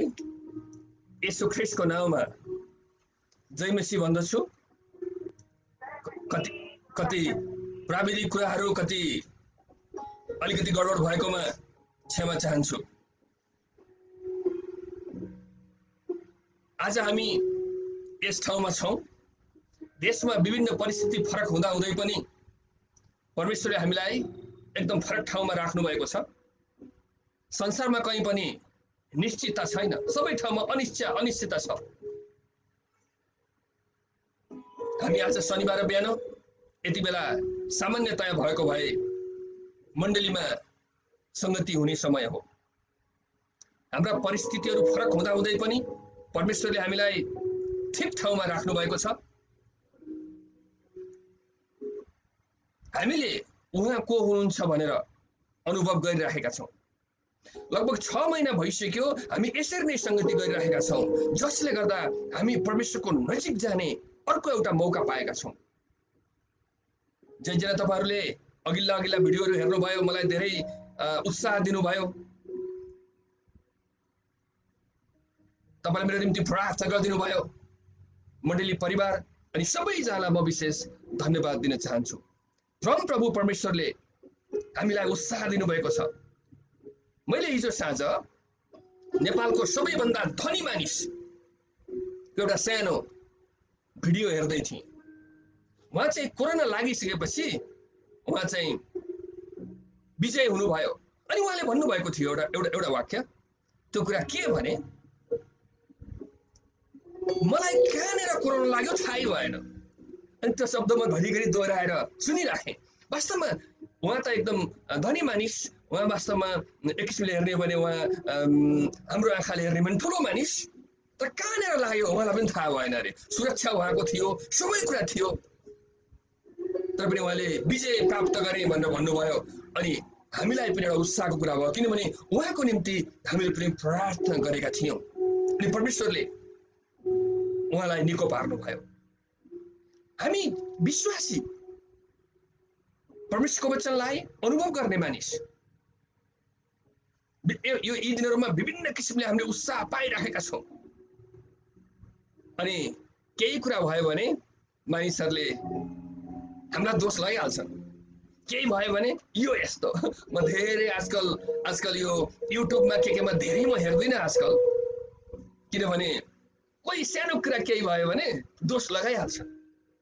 यसो ख्रिस्टको नाउँमा जय मसीह भन्दछु। कति कति प्राविधिक कुराहरू कति अलिकति गडबड भएकोमा क्षमा चाहन्छु। आज हामी यस ठाउँमा छौं। देशमा विभिन्न परिस्थिति फरक हुँदा हुँदै पनि परमेश्वरले हामीलाई एकदम फरक ठाउँमा राख्नु भएको छ। संसारमा कहीँ पनि निश्चितता छैन, सबै ठाउँमा अनिश्चितता छ। हामी आज शनिबार बिहान यति बेला सामान्यतया भएको भए मण्डलीमा संगति हुने समय हो। हाम्रा परिस्थितिहरू फरक हुँदा हुँदै पनि परमेश्वरले हामीलाई ठिक ठाउँमा राख्नु भएको छ। हामीले उहाँ को हुनुहुन्छ भनेर अनुभव गरिरहेका छौं। लगभग 6 महिना भइसक्यो हामी यसरी नै संगति गरिरहेका छौं, जसले गर्दा हामी परमेश्वरको नजिक जाने अर्को एउटा मौका पाएका छौं। जयजना तपाईहरुले अघिल्ला भिडियोहरू हेर्नुभयो, मलाई धेरै उत्साह दिनुभयो। तपाईले मेरो निम्ति प्रार्थना गरिदिनु भयो। मण्डली परिवार अनि सबैजनालाई म विशेष धन्यवाद दिन चाहन्छु। परम प्रभु परमेश्वरले हामीलाई उत्साह दिनुभएको छ। मैले हिजो साँझ नेपालको सबैभन्दा धनी मानिस एउटा सानो भिडियो हेर्दै थिएँ। उहाँ चाहिँ कोरोना लागिसकेपछि उहाँ चाहिँ विजय हुनुभयो अनि उहाँले भन्नुभएको थियो एउटा वाक्य। त्यो कुरा के भने, मलाई कहाँनिर कोरोना लाग्यो थाहै भएन। अनि त्यो शब्द म घरिघरि दोहोऱ्याएर सुनिराखेँ। वास्तवमा उहाँ त एकदम धनी मानिस। उहाँ वास्तवमा एक किसिमले हेर्ने भने उहाँ हाम्रो आँखाले हेर्ने भने ठुलो मानिस। तर कहाँनिर लाग्यो उहाँलाई पनि थाहा भएन अरे। सुरक्षा उहाँको थियो, सबै कुरा थियो, तर पनि उहाँले विजय प्राप्त गरे भनेर भन्नुभयो। अनि हामीलाई पनि एउटा उत्साहको कुरा भयो, किनभने उहाँको निम्ति हामीले पनि प्रार्थना गरेका थियौँ अनि परमेश्वरले उहाँलाई निको पार्नुभयो। हामी विश्वासी, परमेश्वरको वचनलाई अनुभव गर्ने मानिस, यो यी दिनहरूमा विभिन्न किसिमले हामीले उत्साह पाइराखेका छौँ। अनि केही कुरा भयो भने मानिसहरूले हामीलाई दोष लगाइहाल्छन्। केही भयो भने यो यस्तो। म धेरै आजकल यो युट्युबमा केमा धेरै म हेर्दिनँ आजकल, किनभने कोही सानो कुरा केही भयो भने दोष लगाइहाल्छन्।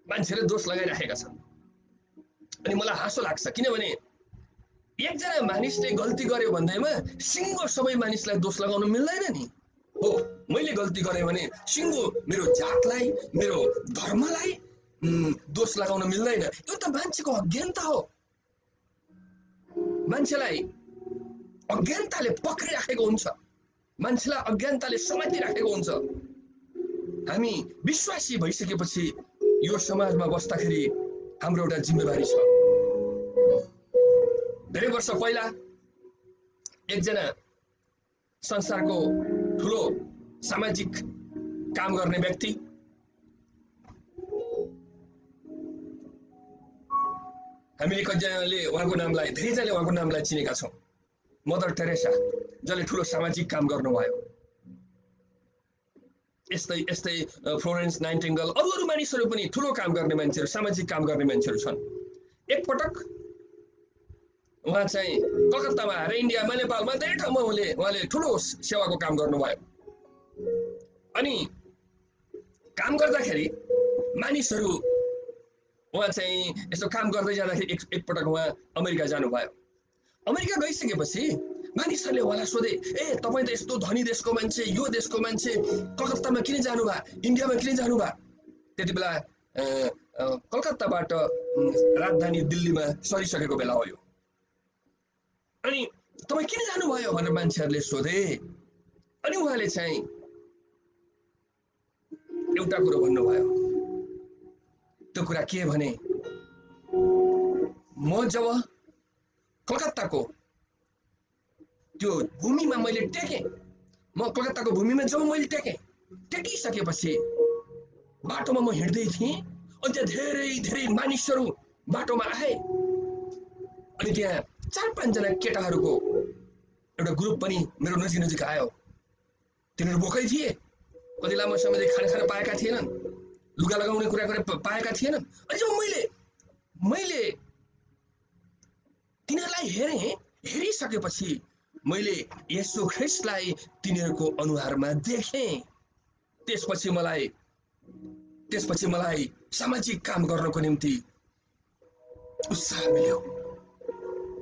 मान्छेले दोष लगाइराखेका छन् अनि मलाई हाँसो लाग्छ, किनभने एकजना मानिसले गल्ती गर्यो भन्दैमा सिङ्गो सबै मानिसलाई दोष लगाउनु मिल्दैन नि। हो, मैले गल्ती गरेँ भने सिङ्गो मेरो जातलाई, मेरो धर्मलाई दोष लगाउन मिल्दैन। यो त मान्छेको अज्ञानता हो। मान्छेलाई अज्ञानताले पक्रिराखेको हुन्छ, मान्छेलाई अज्ञानताले समातिराखेको हुन्छ। हामी विश्वासी भइसकेपछि यो समाजमा बस्दाखेरि हाम्रो एउटा जिम्मेवारी छ। धेरै वर्ष पहिला एकजना संसारको ठुलो सामाजिक काम गर्ने व्यक्ति हामीले कतिजनाले धेरैजनाले उहाँको नामलाई चिनेका छौँ। मदर टेरेसा, जसले ठुलो सामाजिक काम गर्नुभयो। यस्तै फ्लोरेन्स नाइटिङ्गेल, अरू मानिसहरू पनि ठुलो काम गर्ने मान्छेहरू, सामाजिक काम गर्ने मान्छेहरू छन्। एकपटक उहाँ चाहिँ कलकत्तामा आएर इन्डियामा, नेपालमा धेरै ठाउँमा उहाँले ठुलो सेवाको काम गर्नुभयो। अनि काम गर्दाखेरि मानिसहरू, उहाँ चाहिँ यस्तो काम गर्दै जाँदाखेरि एकपटक उहाँ अमेरिका जानुभयो। अमेरिका गइसकेपछि मानिसहरूले उहाँलाई सोधे, ए तपाईँ त यस्तो धनी देशको मान्छे, यो देशको मान्छे, कलकत्तामा किन जानुभयो, इन्डियामा किन जानुभयो? त्यति बेला कलकत्ताबाट राजधानी दिल्लीमा सरिसकेको बेला हो यो। अनि तपाईँ किन जानुभयो भनेर मान्छेहरूले सोधे। अनि उहाँले चाहिँ एउटा कुरो भन्नुभयो। त्यो कुरा के भने, म जब कलकत्ताको त्यो भूमिमा मैले टेकेँ, कलकत्ताको भूमिमा जब मैले टेकिसकेपछि बाटोमा म हिँड्दै थिएँ, अनि त्यहाँ धेरै मानिसहरू बाटोमा आए। अनि त्यहाँ 4-5 जना केटाहरूको एउटा ग्रुप पनि मेरो नजिक आयो। तिनीहरू भोकै थिए, कति लामो समयदेखि खाना खान पाएका थिएनन्, लुगा लगाउने कुरा पाएका थिएनन्। अनि जब मैले तिनीहरूलाई हेरिसकेपछि मैले येशू ख्रीष्टलाई तिनीहरूको अनुहारमा देखेँ। त्यसपछि मलाई सामाजिक काम गर्नको निम्ति उत्साह मिल्यो।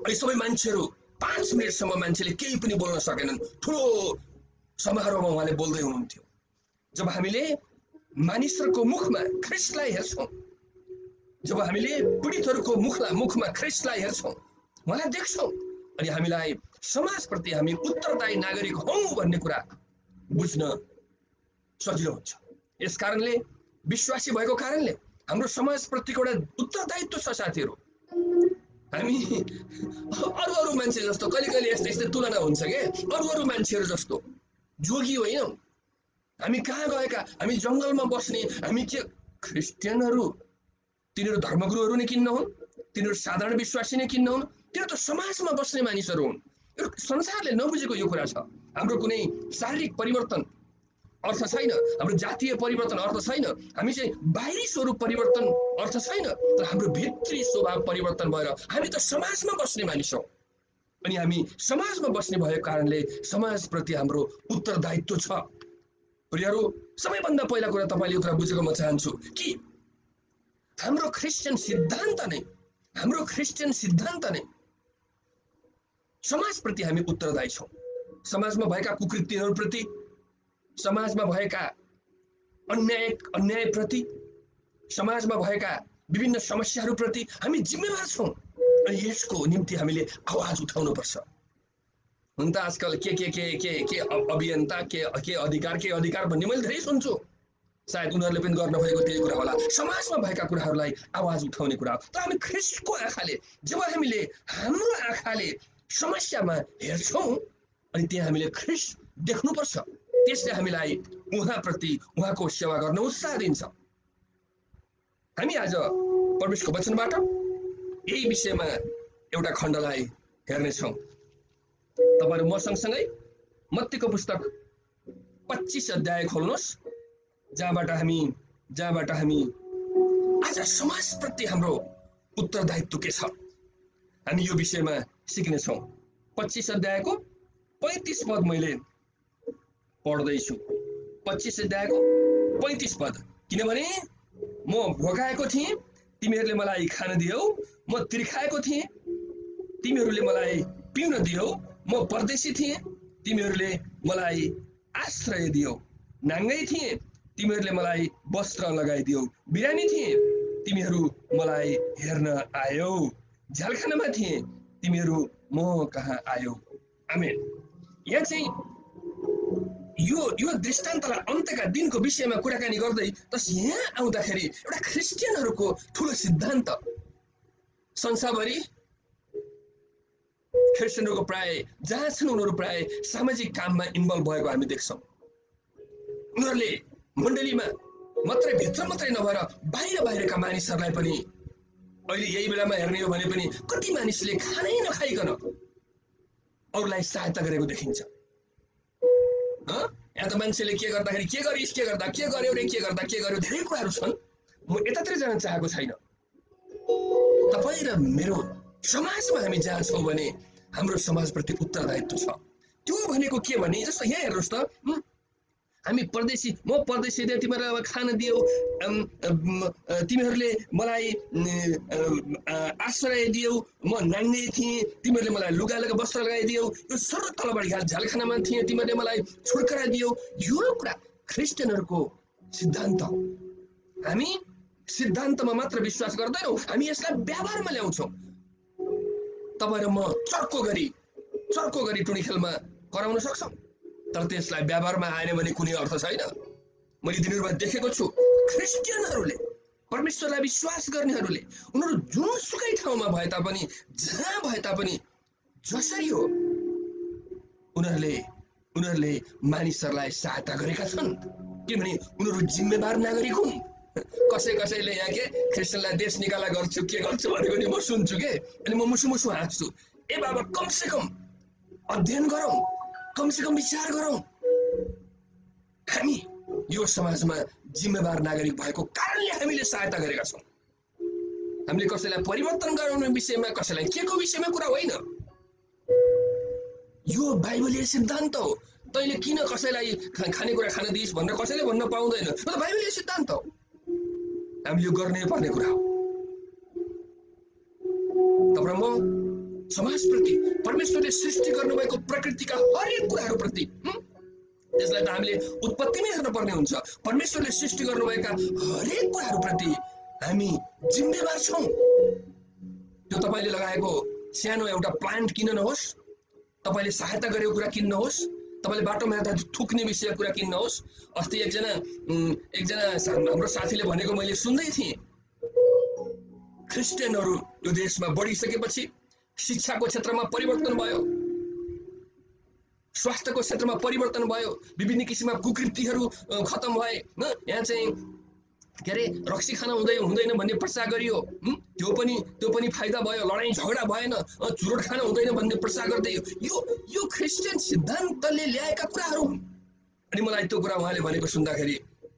अनि सबै मान्छेहरू 5 मिनेटसम्म मान्छेले केही पनि बोल्न सकेनन्। ठुलो समारोहमा उहाँले बोल्दै हुनुहुन्थ्यो। जब हामीले मानिसहरूको मुखमा ख्रीष्टलाई हेर्छौँ, जब हामीले पीडितहरूको मुखमा ख्रीष्टलाई हेर्छौँ, उहाँलाई देख्छौँ, अनि हामीलाई समाजप्रति हामी उत्तरदायी नागरिक हौं भन्ने कुरा बुझ्न सजिलो हुन्छ। यस कारणले विश्वासी भएको कारणले हाम्रो समाजप्रतिको एउटा उत्तरदायित्व छ साथीहरू। हामी अरू मान्छे जस्तो कहिले यस्तै तुलना हुन्छ के, अरू मान्छेहरू जस्तो जोगी होइनौँ। हामी कहाँ गएका, हामी जङ्गलमा बस्ने, हामी के ख्रिस्टियनहरू, तिनीहरू धर्मगुरुहरू नै किन्न हुन्, तिनीहरू साधारण विश्वासी नै किन्न हुन्, तिनीहरू त समाजमा बस्ने मानिसहरू हुन्। यो संसारले नबुझेको यो कुरा छ। हाम्रो कुनै शारीरिक परिवर्तन अर्थ छैन, हाम्रो जातीय परिवर्तन अर्थ छैन, हामी चाहिँ बाहिरी स्वरूप परिवर्तन अर्थ छैन, तर हाम्रो भित्री स्वभाव परिवर्तन भएर हामी त समाजमा बस्ने मानिस हौँ। अनि हामी समाजमा बस्ने भएको कारणले समाजप्रति हाम्रो उत्तरदायित्व छ। प्रियहरू, सबैभन्दा पहिला कुरा तपाईँले यो कुरा बुझेको म चाहन्छु कि हाम्रो क्रिस्चियन सिद्धान्त नै समाजप्रति हामी उत्तरदायी छौँ। समाजमा भएका कुकृत्यहरूप्रति, समाजमा भएका अन्यायप्रति, समाजमा भएका विभिन्न समस्याहरूप्रति हामी जिम्मेवार छौँ। अनि यसको निम्ति हामीले आवाज उठाउनुपर्छ। हुन त आजकल के अभियन्ता, के अधिकार भन्ने मैले धेरै सुन्छु। सायद उनीहरूले पनि गर्न खोजेको त्यही कुरा होला, समाजमा भएका कुराहरूलाई आवाज उठाउने कुरा। तर हामी ख्रीष्टको आँखाले, जब हामीले हाम्रो आँखाले समस्यामा हेर्छौँ, अनि त्यहाँ हामीले ख्रीष्ट देख्नुपर्छ। त्यसले हामीलाई उहाँप्रति, उहाँको सेवा गर्न उत्साह दिन्छ। हामी आज परमेश्वरको वचनबाट यही विषयमा एउटा खण्डलाई हेर्नेछौँ। तपाईहरु म सँगसँगै मत्तीको पुस्तक 25 अध्याय खोल्नुहोस्, जहाँबाट हामी आज समाजप्रति हाम्रो उत्तरदायित्व के छ, हामी यो विषयमा सिक्नेछौँ। 25 अध्यायको 35 पद मैले पढ्दैछु। 25 अध्यायको 35 पद। किनभने म भोकाएको थिएँ, तिमीहरूले मलाई खान दियौ, म तिर्खाएको थिएँ, तिमीहरूले मलाई पिउन दियौ, म परदेशी थिएँ, तिमीहरूले मलाई आश्रय दियौ, नाङ्गै थिएँ, तिमीहरूले मलाई वस्त्र लगाइदियौ, बिरामी थिएँ, तिमीहरू मलाई हेर्न आयौ, झ्यालखानामा थिएँ, तिमीहरू म कहाँ आयौ। आमेन। यहाँ चाहिँ यो दृष्टान्तलाई अन्त्यका दिनको विषयमा कुराकानी गर्दै तस यहाँ आउँदाखेरि एउटा ख्रिस्टियनहरूको ठुलो सिद्धान्त, संसारभरि ख्रिस्टियनहरूको प्राय जहाँ छन् उनीहरू प्राय सामाजिक काममा इन्भल्भ भएको हामी देख्छौँ। उनीहरूले मण्डलीमा भित्र मात्रै नभएर बाहिरका मानिसहरूलाई पनि, अहिले यही बेलामा हेर्ने हो भने पनि कति मानिसले खानै नखाइकन अरूलाई सहायता गरेको देखिन्छ। यहाँ त मान्छेले के गर्दाखेरि के गरिस्, के गर्यो रे, के गर्यो, धेरै कुराहरू छन्। म यतातिर जान चाहेको छैन। तपाईँ र मेरो समाजमा हामी जहाँ छौँ भने हाम्रो समाजप्रति उत्तरदायित्व छ। त्यो भनेको के भने, जस्तो यहाँ हेर्नुहोस् त, हामी परदेशी, म परदेशी थिएँ, तिमीहरूलाई अब खान दियौ, तिमीहरूले मलाई आश्रय दियौ, म नाङ्गै थिएँ, तिमीहरूले मलाई लुगा वस्त्र लगाइदियौ, यो सर्व तलबाट झ्यालखानामा थिएँ, तिमीहरूले मलाई छुटकारा दियौ। यो कुरा ख्रिस्टियनहरूको सिद्धान्त हो। हामी सिद्धान्तमा मात्र विश्वास गर्दैनौँ, हामी यसलाई व्यवहारमा ल्याउँछौँ। तपाईँ र म चर्को गरी टुनी खेलमा कराउन सक्छौँ, तर त्यसलाई व्यवहारमा आएन भने कुनै अर्थ छैन। मैले दिनहरूमा देखेको छु, ख्रिस्टियनहरूले, परमेश्वरलाई विश्वास गर्नेहरूले, उनीहरू जुनसुकै ठाउँमा भए तापनि, जहाँ भए तापनि, जसरी हो उनीहरूले मानिसहरूलाई सहायता गरेका छन्, किनभने उनीहरू जिम्मेवार नागरिक हुन्। कसैले यहाँ के ख्रिस्टियनलाई देश निकाला गर्छु, के गर्छु भनेको नि म सुन्छु के, अनि म मुसु हाँस्छु। बाबा, कमसेकम अध्ययन गरौँ, कमसेकम विचार गरौँ। यो समाजमा जिम्मेवार नागरिक भएको कारणले हामीले सहायता गरेका छौँ। हामीले कसैलाई परिवर्तन गराउने विषयमा, कसैलाई के को विषयमा कुरा होइन। यो बाइबलीय सिद्धान्त हो। तैँले किन कसैलाई खानेकुरा खान दिइस् भनेर कसैले भन्न पाउँदैन। यो त बाइबलीय सिद्धान्त हो। हामीले यो गर्नै पर्ने कुरा हो। तपाईँ म समाजप्रति, परमेश्वरले सृष्टि गर्नुभएको प्रकृतिका हरेक कुराहरूप्रति, त्यसलाई त हामीले उत्पत्तिमै हेर्नुपर्ने हुन्छ। परमेश्वरले सृष्टि गर्नुभएका हरेक कुराहरूप्रति हामी जिम्मेवार छौँ। त्यो तपाईँले लगाएको सानो एउटा प्लान्ट किन नहोस्, तपाईँले सहायता गरेको कुरा किन नहोस्, तपाईँले बाटोमा हेर्दा थुक्ने विषय कुरा किन नहोस्। अस्ति एकजना हाम्रो साथीले भनेको मैले सुन्दै थिएँ, क्रिस्चियनहरू यो देशमा बढिसकेपछि शिक्षाको क्षेत्रमा परिवर्तन भयो, स्वास्थ्यको क्षेत्रमा परिवर्तन भयो, विभिन्न किसिमका कुकृतिहरू खत्तम भए। यहाँ चाहिँ के अरे रक्सी खान हुँदैन भन्ने प्रचार गरियो, त्यो पनि फाइदा भयो। लडाइँ झगडा भएन, चुरोट खान हुँदैन भन्ने प्रचार गर्दै यो क्रिस्चियन सिद्धान्तले ल्याएका कुराहरू हुन्। अनि मलाई त्यो कुरा उहाँले भनेको सुन्दाखेरि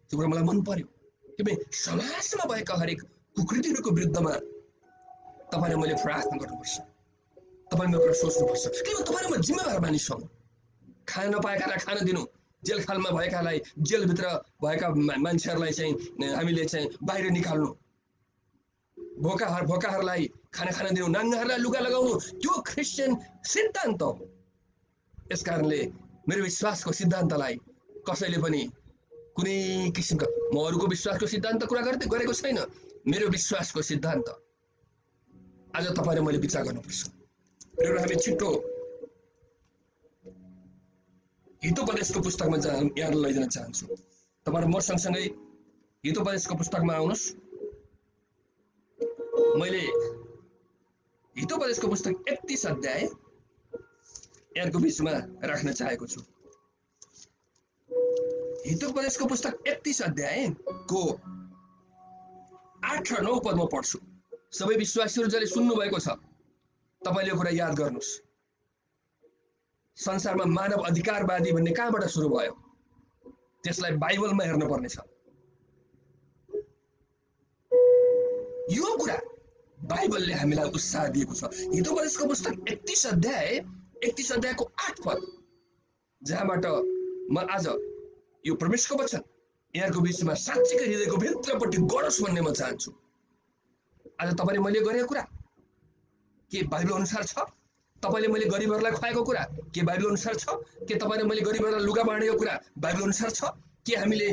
त्यो कुरा मलाई मन पर्यो कि समाजमा भएका हरेक कुकृतिहरूको विरुद्धमा तपाईँले मैले प्रार्थना गर्नुपर्छ, तपाईँले कुरा सोच्नुपर्छ। किन तपाईँ म जिम्मेवार मानिस हौँ। खान नपाएकालाई खान दिनु, जेल खालमा भएकालाई, जेलभित्र भएका मान्छेहरूलाई चाहिँ हामीले चाहिँ बाहिर निकाल्नु, भोकाहरूलाई खाना खान दिनु, नाङ्गाहरूलाई लुगा लगाउनु, त्यो क्रिस्चियन सिद्धान्त हो। यस कारणले मेरो विश्वासको सिद्धान्तलाई कसैले पनि कुनै किसिमका, म अरूको विश्वासको सिद्धान्त कुरा गरेको छैन। मेरो विश्वासको सिद्धान्त आज तपाईँ र मैले विचार गर्नुपर्छ। र हामी छिट्टो हितोपदेशको पुस्तकमा यहाँलाई लैजान चाहन्छु। तपाईहरु म सँगसँगै हितोपदेशको पुस्तकमा आउनुस्। मैले हितोपदेशको पुस्तक 31 अध्याय यहाँको बीचमा राख्न चाहेको छु। हितोपदेशको पुस्तक 31 अध्यायको 8 र 9 पद म पढ्छु। सबै विश्वासीहरू जसले सुन्नु भएको छ तपाईले यो कुरा याद गर्नुस्। संसारमा मानव अधिकारवादी भन्ने कहाँबाट सुरु भयो? त्यसलाई बाइबलमा हेर्न पर्ने छ। यो कुरा बाइबलले हामीलाई उत्साह दिएको छ। हितोपदेशको पुस्तक 31 अध्यायको 8 पद, जहाँबाट म आज यो परमेश्वरको वचन यहाँको बीचमा साँच्चीकै हृदयको भित्रपट्टि गडोस् भन्ने म चाहन्छु। आज तपाईले मैले गरेको कुरा के बाइबल अनुसार छ? तपाईले मैले गरिबहरुलाई खुवाएको कुरा के बाइबल अनुसार छ? के तपाईले मैले गरिबहरुलाई लुगा बाँडेको कुरा बाइबल अनुसार छ? के हामीले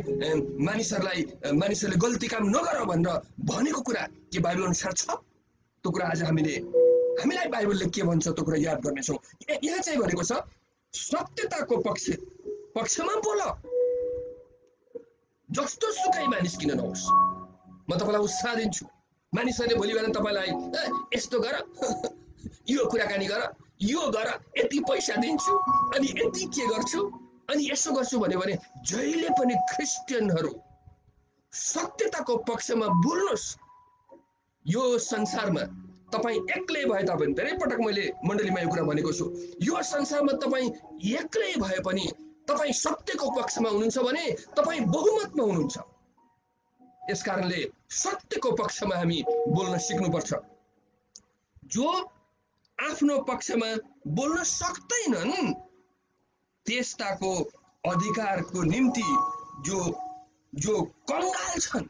मानिसहरूले गल्ती काम नगर भनेर भनेको कुरा के बाइबल अनुसार छ? त्यो कुरा आज हामीलाई बाइबलले के भन्छ त्यो कुरा याद गर्नेछौँ। यहाँ चाहिँ भनेको छ सत्यताको पक्षमा बोल, जस्तो सुकै मानिस किन नहोस्। म तपाईलाई उत्साह दिन्छु। मानिसहरूले भोलि बिहान तपाईलाई यस्तो गर, यो कुराकानी गर, यो गर, यति पैसा दिन्छु अनि यति के गर्छु अनि यसो गर्छु भन्यो भने जहिले पनि क्रिस्चियनहरू सत्यताको पक्षमा बोल्नुस्। यो संसारमा तपाई एक्लै भए तापनि, धेरै पटक मैले मण्डलीमा यो कुरा भनेको छु, यो संसारमा तपाई एक्लै भए पनि तपाई सत्यको पक्षमा हुनुहुन्छ भने तपाई बहुमतमा हुनुहुन्छ। यसकारणले सत्यको पक्षमा हामी बोल्न सिक्नुपर्छ। जो आफ्नो पक्षमा बोल्न सक्दैनन् त्यस्ताको अधिकारको निम्ति जो कंगाल छन्,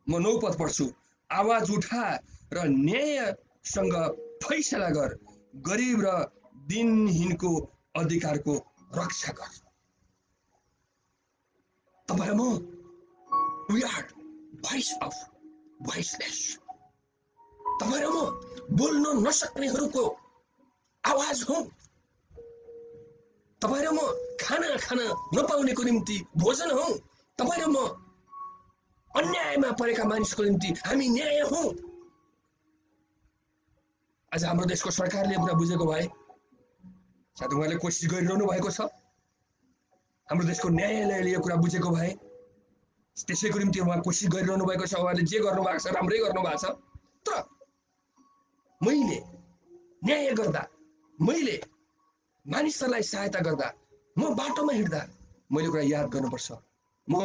म 9 पद पढ्छु। आवाज उठा र न्यायसँग फैसला गर, गरीब र दिनहीनको अधिकारको रक्षा गर। तपाईँ म we are voice of voiceless। तपाईँ र म बोल्न नसक्नेहरूको आवाज हो। तपाईँ र म खाना खान नपाउनेको निम्ति भोजन हो। तपाईँ र म अन्यायमा परेका मानिसको निम्ति हामी न्याय हौ। आज हाम्रो देशको सरकारले कुरा बुझेको भए सायद उहाँले कोसिस गरिरहनु भएको छ। हाम्रो देशको न्यायालयले यो कुरा बुझेको भए त्यसैको निम्ति उहाँ कोसिस गरिरहनु भएको छ। उहाँले जे गर्नु भएको छ राम्रै गर्नु भएको छ। तर मैले न्याय गर्दा, मैले मानिसहरूलाई सहायता गर्दा, म बाटोमा हिँड्दा मैले कुरा याद गर्नुपर्छ, म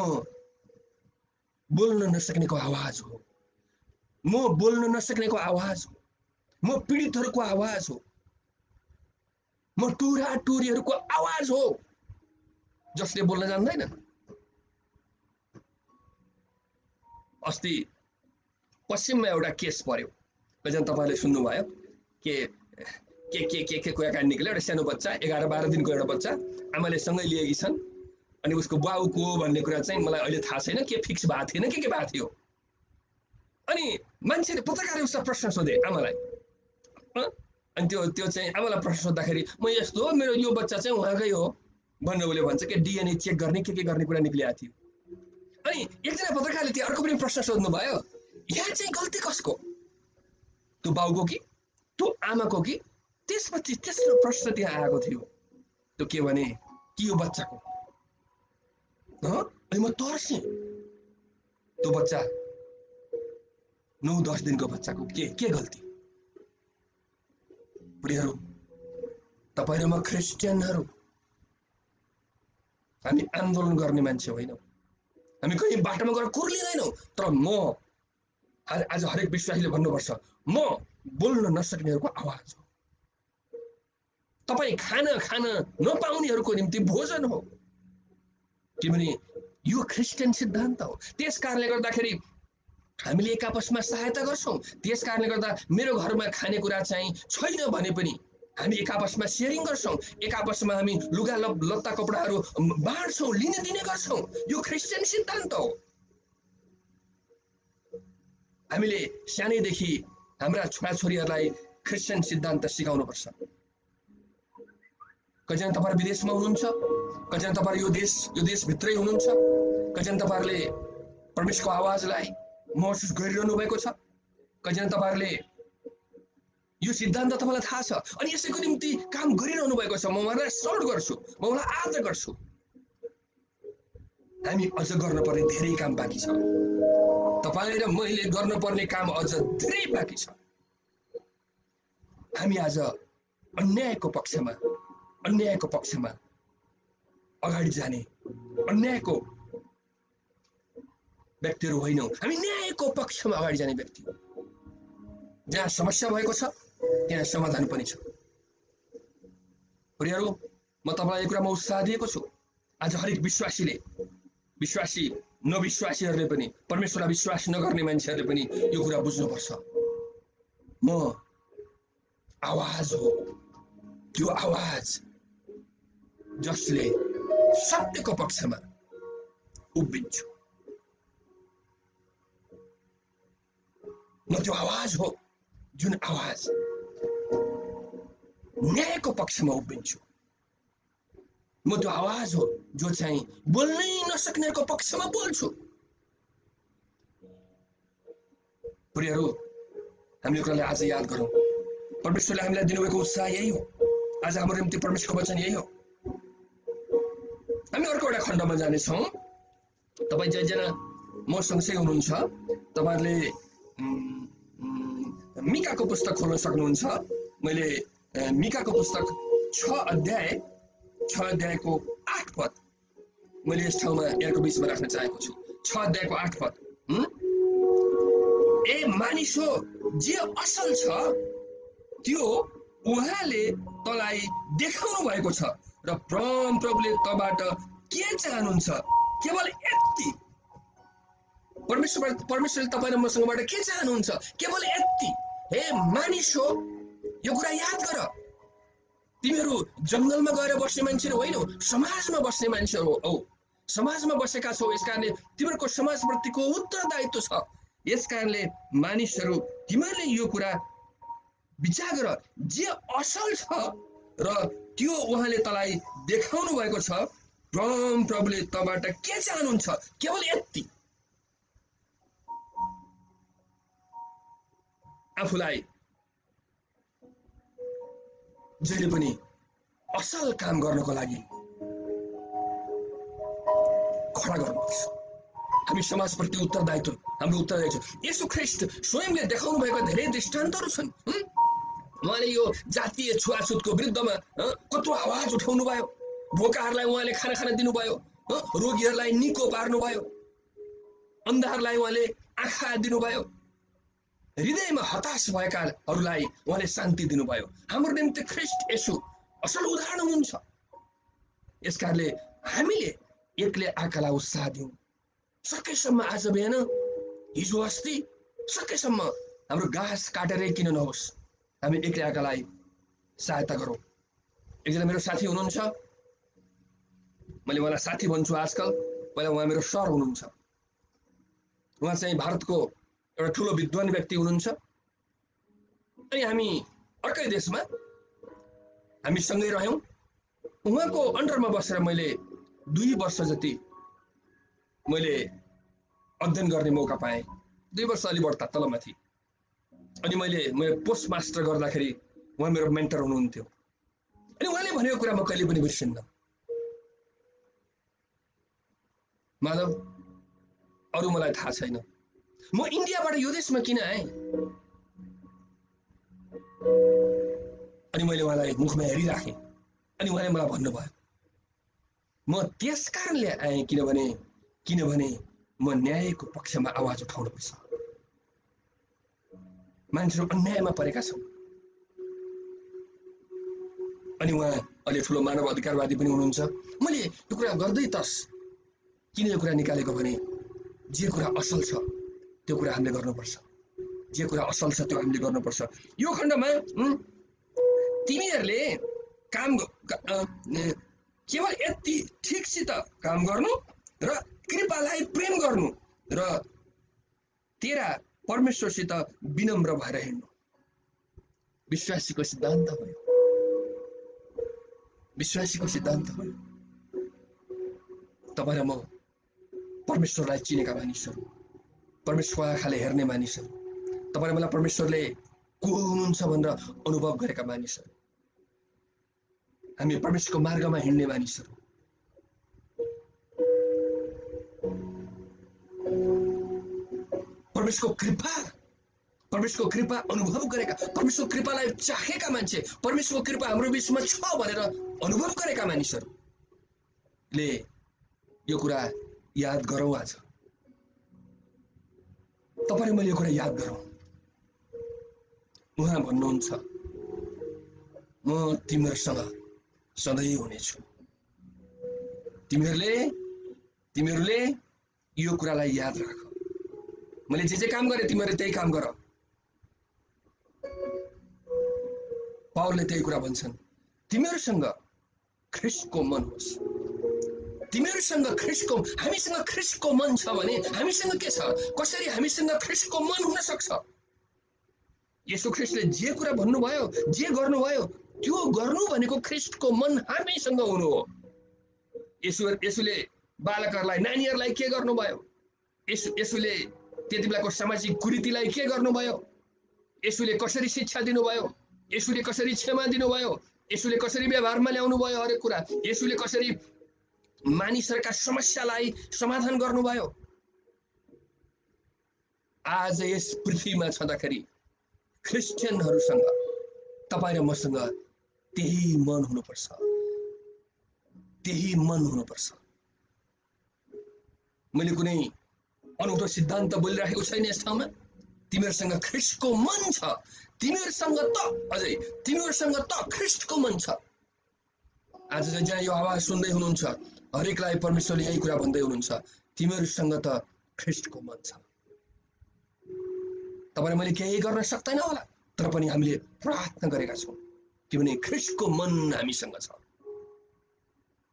बोल्न नसक्नेको आवाज हो, म बोल्न नसक्नेको आवाज हो, म पीडितहरूको आवाज हो, म टुरा टुरीहरूको आवाज हो जसले बोल्न जान्दैन। अस्ति पश्चिममा एउटा केस पर्यो, कहिले तपाईँले सुन्नुभयो? के कुराकानी निक्ल्यो। एउटा सानो बच्चा, 11-12 दिनको एउटा बच्चा आमाले सँगै लिएकी छन्, अनि उसको बाउ को भन्ने कुरा चाहिँ मलाई अहिले थाहा छैन, के फिक्स भएको थिएन के भएको थियो। अनि मान्छेले, पत्रकारले उसलाई प्रश्न सोधे आमालाई, अनि त्यो चाहिँ आमालाई प्रश्न सोद्धाखेरि म यस्तो हो, मेरो यो बच्चा चाहिँ उहाँकै हो भनेर उसले भन्छ कि डिएनए चेक गर्ने के गर्ने कुरा निक्लिएको थियो। अनि एकजना पत्रकारले त्यो अर्को पनि प्रश्न सोध्नु भयो, यहाँ चाहिँ गल्ती कसको? त्यो बाउको कि त्यो आमाको कि? त्यसपछि तेस्रो प्रश्न त्यहाँ आएको थियो, त्यो के भने कि यो बच्चाको। अनि म तर्सेँ, त्यो बच्चा 9-10 दिनको बच्चाको के गल्ती? प्रियहरू, तपाईहरु म क्रिस्चियनहरु, हामी आन्दोलन गर्ने मान्छे होइनौं, हामी कहीं बाटोमा गएर कुर्लिदैनौं, तर म आज हरेक विश्वासीले भन्नुपर्छ, म बोल्न नसक्नेहरूको आवाज हो। तपाई खान नपाउनेहरूको निम्ति भोजन हो, किनभने यो क्रिस्चियन सिद्धान्त हो। त्यसकारणले गर्दाखेरि हामीले एक आपसमा सहायता गर्छौं। त्यसकारणले गर्दा मेरो घरमा खानेकुरा चाहिँ छैन भने पनि हामी एक आपसमा शेयरिङ गर्छौं, एक आपसमा हामी लुगा लत्ता कपडाहरू बाँड्छौं, लिने दिने गर्छौं। यो क्रिस्चियन सिद्धान्त हो। हामीले सानैदेखि हाम्रा छोराछोरीहरूलाई क्रिस्चियन सिद्धान्त सिकाउनु पर्छ। कतिजना तपाईहरु विदेशमा हुनुहुन्छ, कतिजना तपाईहरु यो देश भित्रै हुनुहुन्छ, कतिजना तपाईहरुले परमेश्वरको आवाजलाई महसुस गरिरहनु भएको छ, कतिजना तपाईहरुले यो सिद्धान्त तपाईलाई थाहा छ अनि यसैको निम्ति काम गरिरहनु भएको छ। म उहाँलाई सल्युट गर्छु, म उहाँलाई आदर गर्छु। हामी अझ गर्नुपर्ने धेरै काम बाँकी छ। तपाईले र मैले गर्नुपर्ने काम अझ धेरै बाँकी छ। हामी आज अन्यायको पक्षमा अगाडि जाने अन्यायको व्यक्तिहरू होइनौं, हामी न्यायको पक्षमा अगाडि जाने व्यक्ति हो। जहाँ समस्या भएको छ त्यहाँ समाधान पनि छ। प्रियहरू, म तपाईलाई यो कुरामा उत्साह दिएको छु। आज हरेक विश्वासी नविश्वासीहरूले पनि, परमेश्वरलाई विश्वास नगर्ने मान्छेहरूले पनि यो कुरा बुझ्नुपर्छ। म आवाज हो, त्यो आवाज जसले सत्यको पक्षमा उभिन्छ। म त्यो आवाज हो जुन आवाज न्यायको पक्षमा उभिन्छु। म त्यो आवाज हो जो चाहिँ बोल्नै नसक्नेको पक्षमा बोल्छु। प्रियहरू, हामीले कुरालाई आज याद गरौँ। परमेश्वरले हामीलाई दिनुभएको उत्साह यही हो। आज हाम्रो निम्ति परमेश्वरको वचन यही हो। हामी अर्को एउटा खण्डमा जानेछौँ। तपाईँ जयजना म सँगसँगै हुनुहुन्छ, तपाईहरुले मिकाको पुस्तक खोल्न सक्नुहुन्छ। मैले मिकाको पुस्तक 6 अध्यायको 8 पद मैले यस ठाउँमा यहाँको बीचमा राख्न चाहेको छु। 6 अध्यायको 8 पद। ए मानिसो, जे असल छ त्यो उहाँले तँलाई देखाउनु भएको छ र प्रभुले तँबाट के चाहनुहुन्छ केवल यति। परमेश्वरले तपाईँ र मसँगबाट के चाहनुहुन्छ? केवल यति। हे मानिस हो, यो कुरा याद गर। तिमीहरू जंगलमा गएर बस्ने मान्छेहरू होइनौ, समाजमा बस्ने मान्छेहरू हौ। समाजमा बसेका छौ, यसकारणले तिमीहरूको समाजप्रतिको उत्तरदायित्व छ। यसकारणले मानिसहरू, तिमीहरूले यो कुरा विचार गर, जे असल छ र त्यो उहाँले तँलाई देखाउनु भएको छ। प्रभुले तँबाट के चाहनुहुन्छ केवल यति। आफूलाई जहिले पनि असल काम गर्नको लागि खडा गर्नुपर्छ। हामी समाजप्रति उत्तरदायित्व, हाम्रो उत्तरदायित्व। येशू ख्रीष्ट स्वयंले देखाउनु भएको धेरै दृष्टान्तहरू छन्। उहाँले यो जातीय छुवाछुतको विरुद्धमा कत्रो आवाज उठाउनु भयो। भोकाहरूलाई उहाँले खाना दिनुभयो, रोगीहरूलाई निको पार्नुभयो, अन्धाहरूलाई उहाँले आँखा दिनुभयो, हृदयमा हताश भएकाहरूलाई उहाँले शान्ति दिनुभयो। हाम्रो निम्ति ख्रीष्ट येशू असल उदाहरण हुनुहुन्छ। यसकारणले हामीले एकले अर्कालाई उत्साह दिउँ। सकेसम्म आज बिहान, हिजो अस्ति, सकेसम्म हाम्रो घाँस काटेरै किन नहोस्, हामी एकले अर्कालाई सहायता गरौँ। एकजना मेरो साथी हुनुहुन्छ, मैले उहाँलाई साथी भन्छु आजकल, पहिला उहाँ मेरो सर हुनुहुन्छ। उहाँ चाहिँ भारतको एउटा ठुलो विद्वान व्यक्ति हुनुहुन्छ। अनि हामी अर्कै देशमा हामी सँगै रह्यौँ। उहाँको अन्डरमा बसेर मैले 2 वर्ष जति मैले अध्ययन गर्ने मौका पाएँ। 2 वर्ष अलि बढ्ता तलमाथि। अनि मैले पोस्ट मास्टर गर्दाखेरि उहाँ मेरो मेन्टर हुनुहुन्थ्यो। अनि उहाँले भनेको कुरा म कहिले पनि बिर्सिन्न। माधव, अरू मलाई थाहा छैन, म इन्डियाबाट यो देशमा किन आएँ? अनि मैले उहाँलाई मुखमा हेरिराखेँ। अनि उहाँले मलाई भन्नुभयो, म त्यस कारणले आएँ किनभने म न्यायको पक्षमा आवाज उठाउनुपर्छ। मान्छेहरू अन्यायमा परेका छन्। अनि उहाँ अलि ठुलो मानव अधिकारवादी पनि हुनुहुन्छ। मैले यो कुरा गर्दै तस किन यो कुरा निकालेको भने जे कुरा असल छ त्यो कुरा हामीले गर्नुपर्छ। जे कुरा असल छ त्यो हामीले गर्नुपर्छ। यो खण्डमा तिमीहरूले काम केवल यति ठिकसित काम गर्नु र कृपालाई प्रेम गर्नु र तेरा परमेश्वरसित विनम्र भएर हिँड्नु। विश्वासीको सिद्धान्त भयो। विश्वासीको सिद्धान्त भयो। तपाईँ र म परमेश्वरलाई चिनेका मानिसहरू, परमेश्वरको आँखाले हेर्ने मानिसहरू, तपाईँ र मलाई परमेश्वरले को हुनुहुन्छ भनेर अनुभव गरेका मानिसहरू, हामी परमेश्वरको मार्गमा हिँड्ने मानिसहरू। परमेश्वरको कृपा अनुभव गरेका, परमेश्वरको कृपालाई चाहेका मान्छे, परमेश्वरको कृपा हाम्रो बिचमा छ भनेर अनुभव गरेका मानिसहरूले यो कुरा याद गरौँ। आज तपाईँ मैले यो कुरा याद गरौँ। उहाँ भन्नुहुन्छ, म तिमीहरूसँग सधैँ हुनेछु। तिमीहरूले यो कुरालाई याद राख। मैले जे काम गरेँ तिमीहरूले त्यही काम गर। पावलले त्यही कुरा भन्छन्, तिमीहरूसँग ख्रीष्टको मन होस्। तिमीहरूसँग ख्रीष्टको, हामीसँग ख्रीष्टको मन छ भने हामीसँग के छ? कसरी हामीसँग ख्रीष्टको मन हुन सक्छ? येशू ख्रीष्टले जे कुरा भन्नुभयो, जे गर्नुभयो, त्यो गर्नु भनेको ख्रीष्टको मन हामीसँग हुनु हो। येशूले बालकहरूलाई, नानीहरूलाई के गर्नुभयो? येशूले त्यति बेलाको सामाजिक कुरीतिलाई के गर्नुभयो? येशूले कसरी शिक्षा दिनुभयो? येशूले कसरी क्षमा दिनुभयो? येशूले कसरी व्यवहारमा ल्याउनु भयो? हरेक कुरा येशूले कसरी मानिसहरूका समस्यालाई समाधान गर्नुभयो? आज यस पृथ्वीमा छँदाखेरि क्रिस्चियनहरूसँग तपाईँ र मसँग त्यही मन हुनुपर्छ। त्यही मन हुनुपर्छ। मैले कुनै अनौठो सिद्धान्त बोलिराखेको छैन यस ठाउँमा। तिमीहरूसँग ख्रीष्टको मन छ। तिमीहरूसँग त ख्रीष्टको मन छ। आज जहाँ यो आवाज सुन्दै हुनुहुन्छ, हरेकलाई परमेश्वरले यही कुरा भन्दै हुनुहुन्छ, तिमीहरूसँग त ख्रीष्टको मन छ। तपाईँ मैले केही गर्न सक्दैन होला, तर पनि हामीले प्रार्थना गरेका छौँ किनभने ख्रीष्टको मन हामीसँग छ।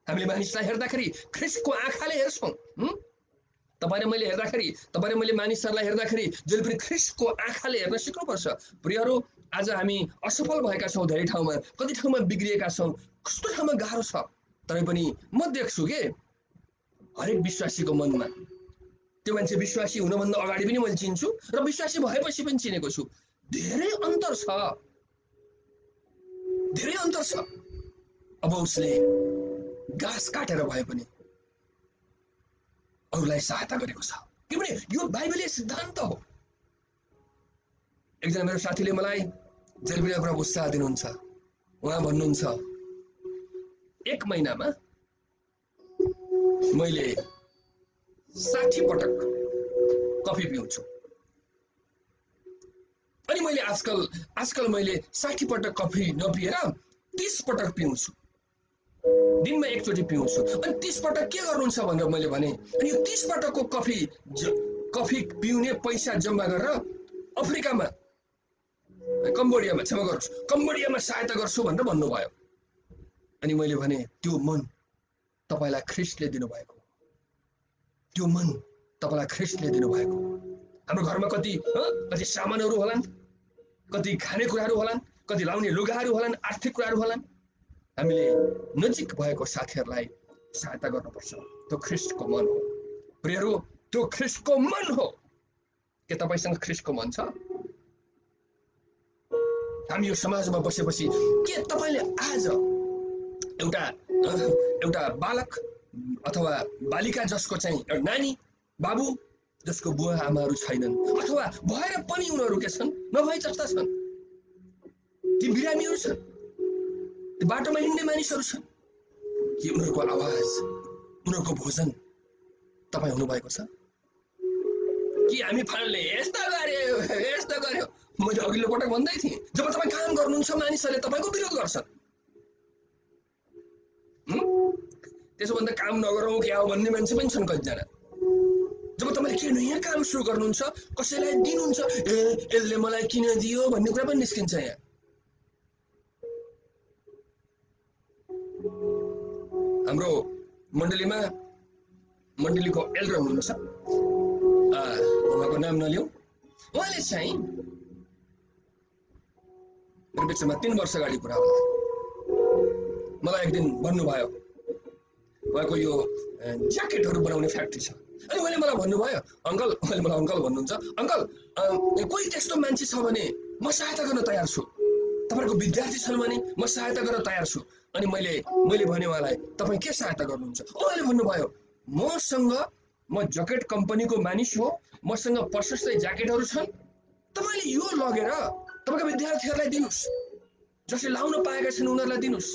हामीले मानिसलाई हेर्दाखेरि ख्रीष्टको आँखाले हेर्छौँ। तपाईँ र मैले हेर्दाखेरि, तपाईँ र मैले मानिसहरूलाई हेर्दाखेरि जहिले पनि ख्रीष्टको आँखाले हेर्न सिक्नुपर्छ। प्रियहरू, आज हामी असफल भएका छौँ धेरै ठाउँमा, कति ठाउँमा बिग्रिएका छौँ, कस्तो ठाउँमा गाह्रो छ। तर पनि म देख्छु के हरेक विश्वासीको मनमा, त्यो मान्छे विश्वासी हुनभन्दा अगाडि पनि मैले चिन्छु र विश्वासी भएपछि पनि चिनेको छु, धेरै अन्तर छ। धेरै अन्तर छ। अब उसले घाँस काटेर भए पनि अरूलाई सहायता गरेको छ, किनभने यो बाइबलीय सिद्धान्त हो। एकजना मेरो साथीले मलाई जहिले पनि एउटा उत्साह दिनुहुन्छ। उहाँ भन्नुहुन्छ, 1 महिनामा मैले 60 पटक कफी पिउँछु। अनि मैले आजकल मैले 60 पटक कफी नपिएर 30 पटक पिउँछु। दिनमा एकचोटि पिउँछु। अनि 30 पटक के गर्नुहुन्छ भनेर मैले भने, अनि यो 30 पटकको कफी पिउने पैसा जम्मा गरेर अफ्रिकामा, कम्बोडियामा, क्षमा गर्नुहोस्, कम्बोडियामा सहायता गर्छु भनेर भन्नुभयो। अनि मैले भने त्यो मन तपाईलाई ख्रीष्टले दिनुभएको, त्यो मन तपाईलाई ख्रीष्टले दिनुभएको। हाम्रो घरमा कति सामानहरू होलान्, कति खानेकुराहरू होलान्, कति लाउने लुगाहरू होलान्, आर्थिक कुराहरू होलान्। हामीले नजिक भएको साथीहरूलाई सहायता गर्नुपर्छ। त्यो ख्रीष्टको मन हो प्रियहरू, त्यो ख्रीष्टको मन हो। के तपाईसँग ख्रीष्टको मन छ? हामी यो समाजमा बसेपछि के तपाईले आज एउटा बालक अथवा बालिका जसको चाहिँ एउटा नानी बाबु जसको बुवा आमाहरू छैनन्, अथवा भएर पनि उनीहरू के छन्, नभए जस्ता छन्, ती बिरामीहरू छन्, ती बाटोमा हिँड्ने मानिसहरू छन्, कि उनीहरूको आवाज, उनीहरूको भोजन तपाईँ हुनुभएको छ? कि हामी फाल्ने यस्ता गर्यो मैले अघिल्लो पटक भन्दै थिएँ, जब तपाईँ काम गर्नुहुन्छ मानिसहरूले तपाईँको विरोध गर्छन्। त्यसो भन्दा काम नगरौँ क्या हो भन्ने मान्छे पनि छन् कतिजना। जब तपाईँले के नयाँ काम सुरु गर्नुहुन्छ, कसैलाई दिनुहुन्छ, यसले मलाई किन दियो भन्ने कुरा पनि निस्किन्छ। यहाँ हाम्रो मण्डलीको एल्डर हुनुहुन्छ, उहाँको नाम नलिउँ, उहाँले चाहिँ मेरो बिचमा 3 वर्ष अगाडि कुरा होला, मलाई एक दिन भन्नुभयो, उहाँको यो ज्याकेटहरू बनाउने फ्याक्ट्री छ। अनि उहाँले मलाई भन्नुभयो, अङ्कल, उहाँले मलाई अङ्कल भन्नुहुन्छ, अङ्कल कोही त्यस्तो मान्छे छ भने म सहायता गर्न तयार छु, तपाईँको विद्यार्थी छन् भने म सहायता गर्न तयार छु। अनि मैले भने उहाँलाई, तपाईँ के सहायता गर्नुहुन्छ? उहाँले भन्नुभयो, म ज्याकेट कम्पनीको मानिस हो, मसँग प्रशस्तै ज्याकेटहरू छन्, तपाईँले यो लगेर तपाईँको विद्यार्थीहरूलाई दिनुहोस्, जसले लाउन पाएका छन् उनीहरूलाई दिनुहोस्।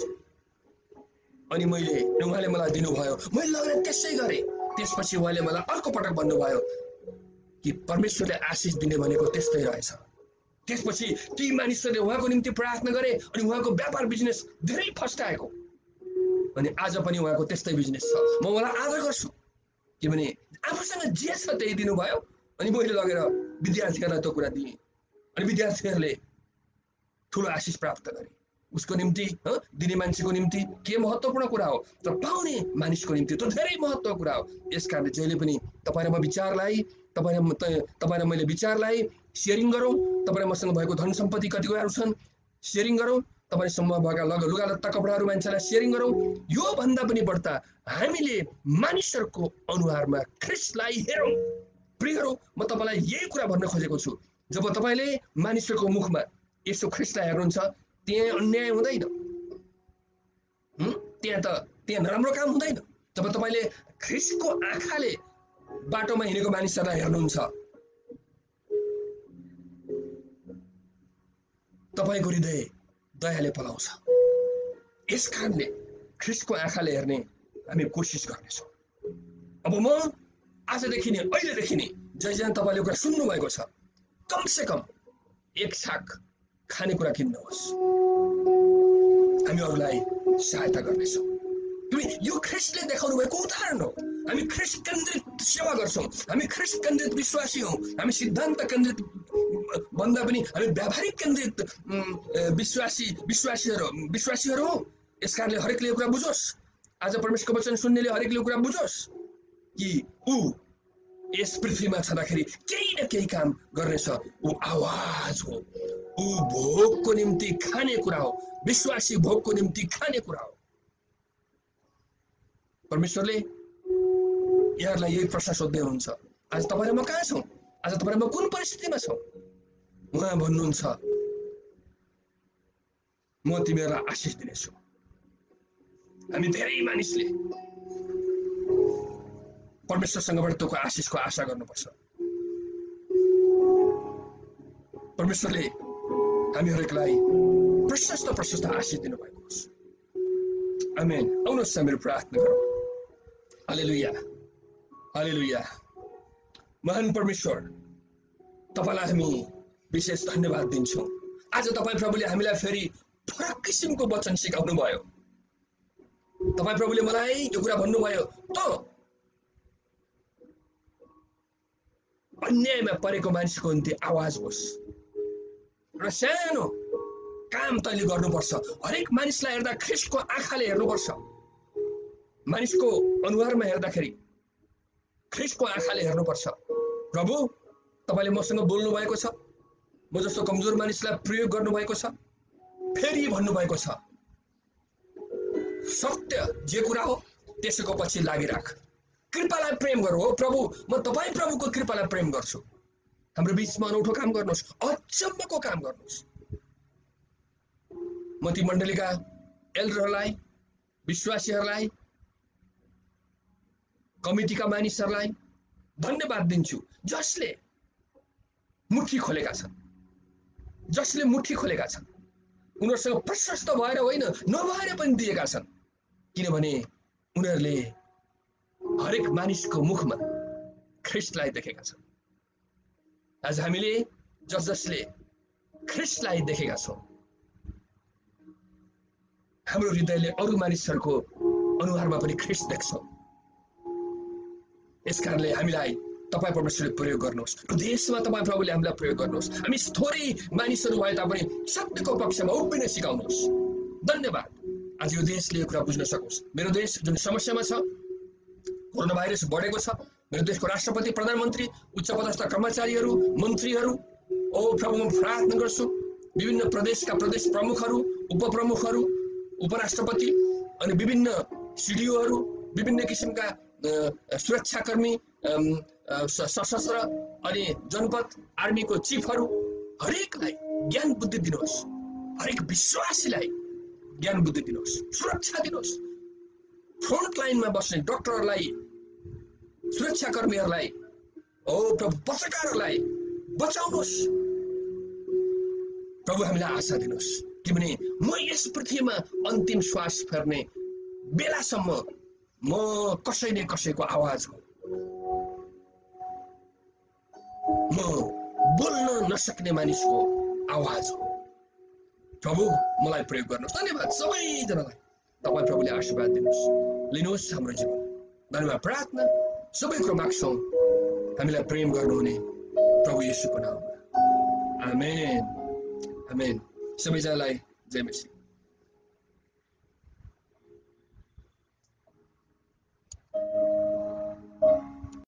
अनि उहाँले मलाई दिनुभयो, मैले लगेर त्यसै गरेँ। त्यसपछि उहाँले मलाई अर्को पटक भन्नुभयो कि परमेश्वरले आशिष दिने भनेको त्यस्तै रहेछ। त्यसपछि ती मानिसहरूले उहाँको निम्ति प्रार्थना गरे अनि उहाँको व्यापार बिजनेस धेरै फस्टाएको। अनि आज पनि उहाँको त्यस्तै बिजनेस छ। म उहाँलाई आदर गर्छु, किनभने आफूसँग जे छ त्यही दिनुभयो। अनि मैले लगेर विद्यार्थीहरूलाई त्यो कुरा दिएँ अनि विद्यार्थीहरूले ठुलो आशिष प्राप्त गरे। उसको निम्ति दिने मान्छेको निम्ति के महत्त्वपूर्ण कुरा हो, तर पाउने मानिसको निम्ति त्यो धेरै महत्त्वपूर्ण कुरा हो। यसकारणले जहिले पनि तपाईँ र म विचारलाई, तपाईँ र मैले विचारलाई सेयरिङ गरौँ। तपाईँ र मसँग भएको धन सम्पत्ति कति कुराहरू छन् सेयरिङ गरौँ। तपाईसँग भएका लुगालत्ता कपडाहरू मान्छेलाई सेयरिङ गरौँ। यो भन्दा पनि बढ्ता हामीले मानिसहरूको अनुहारमा ख्रीष्टलाई हेरौँ। प्रियहरू, म तपाईँलाई यही कुरा भन्न खोजेको छु। जब तपाईँले मानिसहरूको मुखमा यसो ख्रीष्टलाई हेर्नुहुन्छ, त्यहाँ अन्याय हुँदैन, त्यहाँ नराम्रो काम हुँदैन। जब तपाईँले ख्रीष्टको आँखाले बाटोमा हिँडेको मानिसहरूलाई हेर्नुहुन्छ, तपाईँको हृदय दयाले पलाउँछ। यसकारणले ख्रीष्टको आँखाले हेर्ने हामी कोसिस गर्नेछौँ। अब म आजदेखि नै, अहिलेदेखि नै जहाँ तपाईँले कुरा सुन्नु भएको छ, कमसे कम 1 छाक खानेकुरा किन्नुहोस्। हामी अरूलाई सहायता गर्नेछौँ। यो ख्रीष्टले देखाउनु भएको उदाहरण हो। हामी ख्रीष्ट केन्द्रित सेवा गर्छौँ, हामी ख्रीष्ट केन्द्रित विश्वासी हौँ, हामी सिद्धान्त केन्द्रित भन्दा पनि हामी व्यावहारिक केन्द्रित विश्वासीहरू हौँ। यसकारणले हरेकले कुरा बुझोस्, आज परमेश्वरको वचन सुन्नेले हरेकले कुरा बुझोस् कि ऊ यस पृथ्वीमा छँदाखेरि केही न केही काम गर्नेछ। ऊ आवाज हो, ऊ भोगको निम्ति खाने कुरा हो, विश्वासी भोगको निम्ति खाने कुरा हो। परमेश्वरले यहाँहरूलाई यही प्रश्न सोध्दै हुनुहुन्छ, आज तपाईँ र म कहाँ छौँ? आज तपाईँ र म कुन परिस्थितिमा छौँ? उहाँ भन्नुहुन्छ, म तिमीहरूलाई आशिष दिनेछु। हामी धेरै मानिसले परमेश्वरसँगबाट त्यो आशिषको आशा गर्नुपर्छ। परमेश्वरले हामीहरूलाई प्रशस्त आशिष दिनुभएको छ। आमेन। आउनुहोस् हाम्रो प्रार्थना गरौँ। हालेलुया, हालेलुया। महान परमेश्वर, तपाईलाई हामी विशेष धन्यवाद दिन्छौँ। आज तपाईँ प्रभुले हामीलाई फेरि फरक किसिमको वचन सिकाउनु भयो। तपाईँ प्रभुले मलाई यो कुरा भन्नुभयो, त अन्यायमा परेको मानिसको निम्ति आवाज होस्। एउटा सानो काम तैँले गर्नुपर्छ। हरेक मानिसलाई हेर्दा ख्रिस्टको आँखाले हेर्नुपर्छ। मानिसको अनुहारमा हेर्दाखेरि ख्रिस्टको आँखाले हेर्नुपर्छ। प्रभु, तपाईले मसँग बोल्नु भएको छ, म जस्तो कमजोर मानिसलाई प्रयोग गर्नुभएको छ। फेरि भन्नुभएको छ, सत्य जे कुरा हो त्यसैको पछि लागिराख, कृपालाई प्रेम गर। हो प्रभु, म तपाईँ प्रभुको कृपालाई प्रेम गर्छु। हाम्रो बीचमा अनौठो काम गर्नुहोस्, अचम्मको काम गर्नुहोस्। म ती मण्डलीका एल्डरहरूलाई, विश्वासीहरूलाई, कमिटीका मानिसहरूलाई धन्यवाद दिन्छु, जसले मुठी खोलेका छन्, जसले मुठी खोलेका छन्। उनीहरूसँग प्रशस्त भएर होइन, नभएर पनि दिएका छन्, किनभने उनीहरूले हरेक मानिसको मुखमा ख्रिस्टलाई देखेका छन्। आज हामीले जसले ख्रिस्टलाई देखेका छौँ, हाम्रो हृदयले अरू मानिसहरूको अनुहारमा पनि ख्रिस्ट देख्छौँ। यसकारणले हामीलाई तपाईँ परमेश्वरले प्रयोग गर्नुहोस्। देशमा तपाईँ प्रभुले हामीलाई प्रयोग गर्नुहोस्। हामी थोरै मानिसहरू भए तापनि सत्यको पक्षमा उभिन सिकाउनुहोस्। धन्यवाद। आज यो देशले यो कुरा बुझ्न सकोस्। मेरो देश जुन समस्यामा छ, कोरोना भाइरस बढेको छ, मेरो देशको राष्ट्रपति, प्रधानमन्त्री, उच्च पदस्थ कर्मचारीहरू, मन्त्रीहरू, ओ प्रभु, म प्रार्थना गर्छु विभिन्न प्रदेशका प्रदेश प्रमुखहरू, उपप्रमुखहरू, उपराष्ट्रपति अनि विभिन्न सिडिओहरू, विभिन्न किसिमका सुरक्षाकर्मी, सशस्त्र अनि जनपद आर्मीको चिफहरू, हरेकलाई ज्ञान बुद्धि दिनुहोस्। हरेक विश्वासीलाई ज्ञान बुद्धि दिनुहोस्, सुरक्षा दिनुहोस्। फ्रन्ट लाइनमा बस्ने डाक्टरहरूलाई, सुरक्षाकर्मीहरूलाई, ओ प्रभु, पत्रकारहरूलाई बचाउनुहोस्। प्रभु, हामीलाई आशा दिनुहोस्, किनभने म यस पृथ्वीमा अन्तिम श्वास फेर्ने बेलासम्म म कसै न कसैको आवाज हो। म बोल्न नसक्ने मानिसको आवाज हो। प्रभु, मलाई प्रयोग गर्नुहोस्। धन्यवाद सबैजनालाई। तपाईँ प्रभुले आशीर्वाद दिनुहोस्, लिनुहोस् हाम्रो जीवन। धन्यवाद प्रार्थना सबै कुरो माग्छौँ हामीलाई प्रेम गर्नुहुने प्रभु येशूको नाममा। आमेन, आमेन। सबैजनालाई जय मसीह।